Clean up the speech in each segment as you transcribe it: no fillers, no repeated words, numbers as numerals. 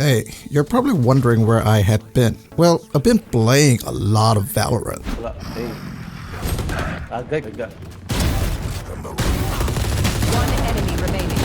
Hey, you're probably wondering where I had been. Well, I've been playing a lot of Valorant. Wala, eh. Agay, agay. One enemy remaining.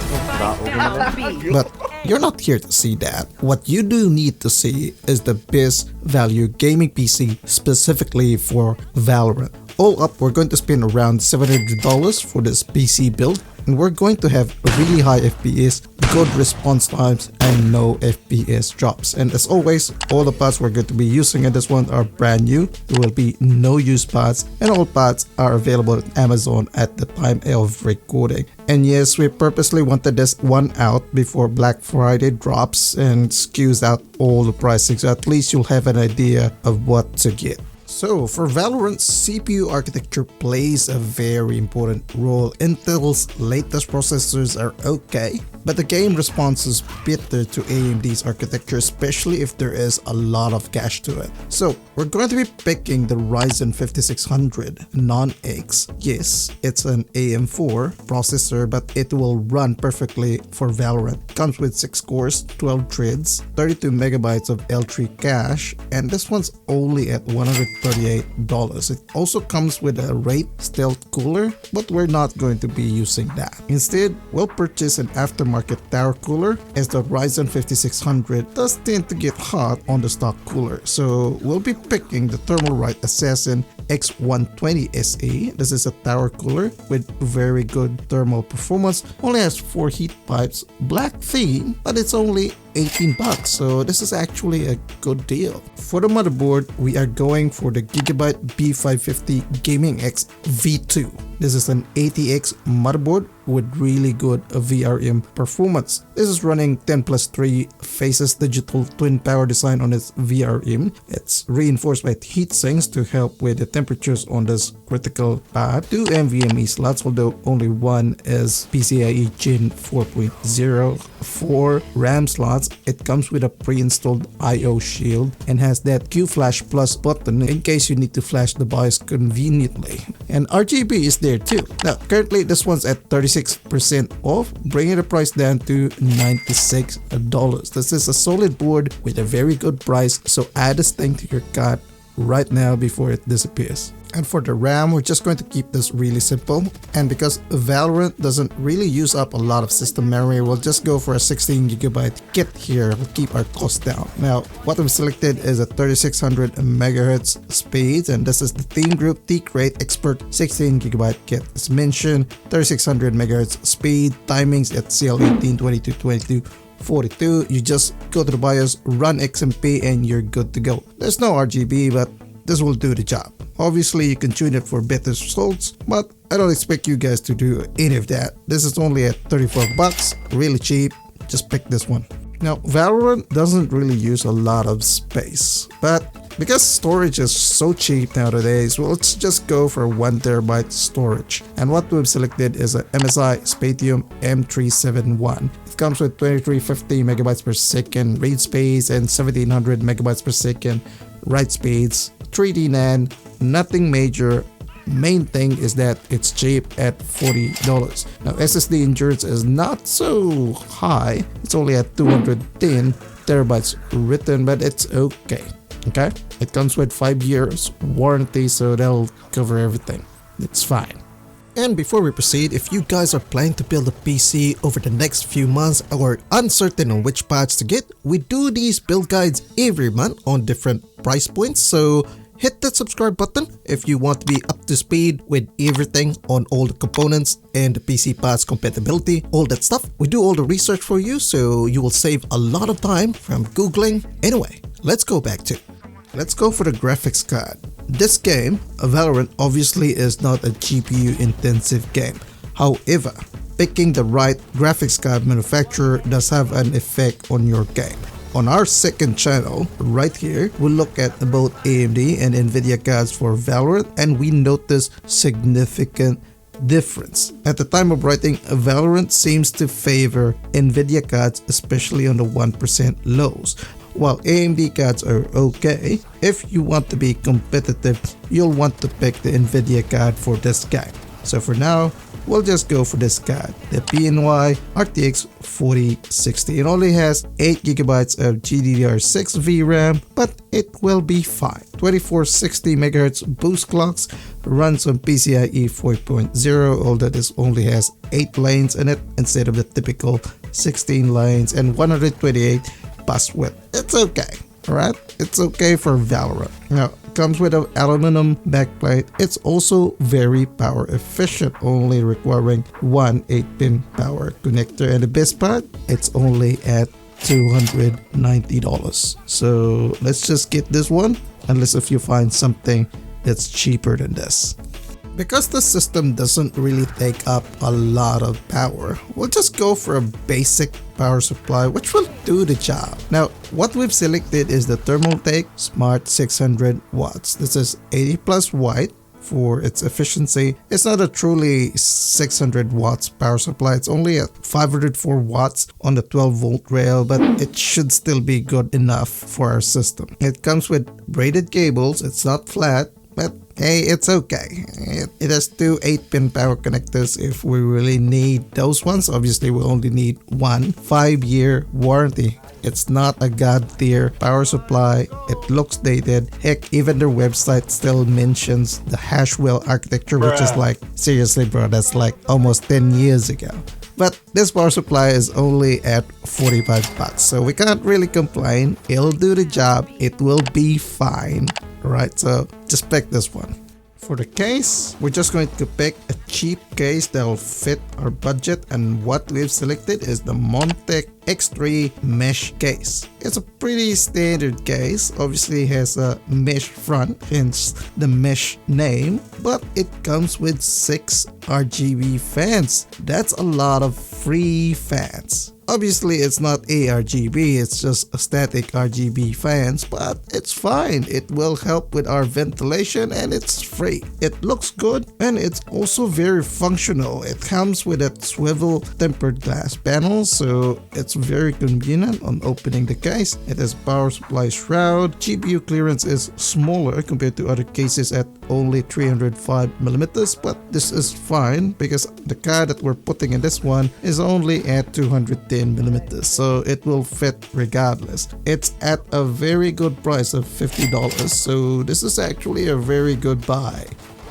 Spike down B. But you're not here to see that. What you do need to see is the best value gaming PC specifically for Valorant. All up, we're going to spend around $700 for this PC build, and we're going to have really high FPS, good response times, and no FPS drops. And as always, all the parts we're going to be using in this one are brand new. There will be no used parts, and all parts are available at Amazon at the time of recording. And yes, we purposely wanted this one out before Black Friday drops and skews out all the pricing, so at least you'll have an idea of what to get. So for Valorant, CPU architecture plays a very important role. Intel's latest processors are okay, but the game responds better to AMD's architecture, especially if there is a lot of cache to it. So we're going to be picking the Ryzen 5600 Non-X. Yes, it's an AM4 processor, but it will run perfectly for Valorant. Comes with 6 cores, 12 threads, 32 megabytes of L3 cache, and this one's only at $138. It also comes with a Wraith stealth cooler, but we're not going to be using that. Instead, we'll purchase an aftermarket tower cooler, as the Ryzen 5600 does tend to get hot on the stock cooler. So we'll be picking the Thermalright Assassin X120 SE. This is a tower cooler with very good thermal performance. Only has 4 heat pipes, black theme, but it's only $18, so this is actually a good deal. For the motherboard, we are going for the Gigabyte B550 Gaming X V2. This is an ATX motherboard with really good VRM performance. This is running 10+3 phases digital twin power design on its VRM. It's reinforced by heat sinks to help with the temperatures on this critical path. 2 NVMe slots, although only one is PCIe Gen 4.0. 4 RAM slots. It comes with a pre-installed IO shield and has that QFlash Plus button in case you need to flash the BIOS conveniently. And RGB is there too. Now currently this one's at 36% off, bringing the price down to $96. This is a solid board with a very good price, so add this thing to your cart right now before it disappears. And for the RAM, we're just going to keep this really simple, and because Valorant doesn't really use up a lot of system memory, we'll just go for a 16GB kit here. We'll keep our cost down. Now what we've selected is a 3600 MHz speed, and this is the Team Group T-Crate Expert 16GB kit. As mentioned, 3600 MHz speed, timings at CL18, 22, 22, 42. You just go to the BIOS, run XMP, and you're good to go. There's no RGB, but this will do the job. Obviously, you can tune it for better results, but I don't expect you guys to do any of that. This is only at $34, really cheap. Just pick this one. Now, Valorant doesn't really use a lot of space, but because storage is so cheap nowadays, well, let's just go for 1TB storage. And what we've selected is a MSI Spatium M371. It comes with 2350 megabytes per second read space and 1700 megabytes per second write speeds. 3D NAND, nothing major. Main thing is that it's cheap at $40. Now SSD endurance is not so high. It's only at 210 terabytes written, but it's okay. Okay, it comes with 5 years warranty, so that'll cover everything. It's fine. And before we proceed, if you guys are planning to build a PC over the next few months or uncertain on which parts to get, we do these build guides every month on different price points, so hit that subscribe button if you want to be up to speed with everything on all the components and the PC parts compatibility, all that stuff. We do all the research for you, so you will save a lot of time from Googling. Anyway, let's go for the graphics card. This game, Valorant, obviously is not a GPU intensive game. However, picking the right graphics card manufacturer does have an effect on your game. On our second channel, right here, we'll look at both AMD and Nvidia cards for Valorant, and we notice significant difference. At the time of writing, Valorant seems to favor Nvidia cards, especially on the 1% lows, while AMD cards are okay. If you want to be competitive, you'll want to pick the Nvidia card for this game. So for now, we'll just go for this card, the PNY RTX 4060. It only has 8GB of GDDR6 VRAM, but it will be fine. 2460MHz boost clocks, runs on PCIe 4.0, although this only has 8 lanes in it instead of the typical 16 lanes, and 128 bus width. It's okay. Alright, it's okay for Valorant. Now, it comes with an aluminum backplate. It's also very power efficient, only requiring one 8-pin power connector. And the best part, it's only at $290. So let's just get this one, unless if you find something that's cheaper than this. Because the system doesn't really take up a lot of power, we'll just go for a basic power supply which will do the job. Now, what we've selected is the Thermaltake Smart 600 watts. This is 80 plus white for its efficiency. It's not a truly 600 watts power supply. It's only at 504 watts on the 12 volt rail, but it should still be good enough for our system. It comes with braided cables. It's not flat, but hey, it's okay. It has two 8-pin power connectors if we really need those ones. Obviously, we only need one. 5-year warranty. It's not a god tier power supply. It looks dated. Heck, even their website still mentions the hash wheel architecture, which is like, seriously bro, that's like almost 10 years ago. But this power supply is only at 45 bucks, so we can't really complain. It'll do the job. It will be fine. Right, so just pick this one. For the case, we're just going to pick a cheap case that will fit our budget, and what we've selected is the Montec X3 mesh case. It's a pretty standard case. Obviously it has a mesh front, hence the mesh name, but it comes with 6 RGB fans. That's a lot of free fans. Obviously it's not ARGB, it's just a static RGB fans, but it's fine. It will help with our ventilation and it's free. It looks good and it's also very functional. It comes with a swivel tempered glass panel, so it's very convenient on opening the case. It has power supply shroud. GPU clearance is smaller compared to other cases at only 305mm, but this is fine because the card that we're putting in this one is only at 210mm, so it will fit regardless. It's at a very good price of $50, so this is actually a very good buy.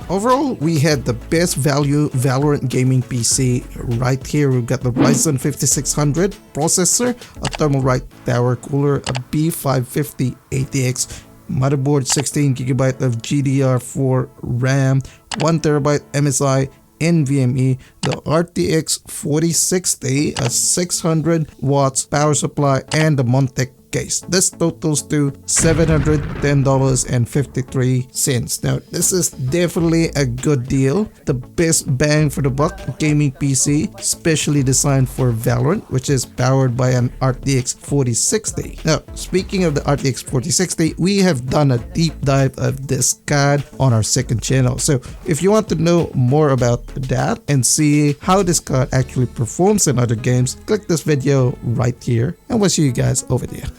Overall, we had the best value Valorant gaming PC right here. We've got the Ryzen 5600 processor, a Thermalright tower cooler, a B550 ATX motherboard, 16GB of GDDR4 RAM, 1TB MSI NVMe, the RTX 4060, a 600 watts power supply, and the Montec case. This totals to $710.53. Now, this is definitely a good deal. The best bang for the buck gaming PC, specially designed for Valorant, which is powered by an RTX 4060. Now, speaking of the RTX 4060, we have done a deep dive of this card on our second channel. So if you want to know more about that and see how this card actually performs in other games, click this video right here and we'll see you guys over there.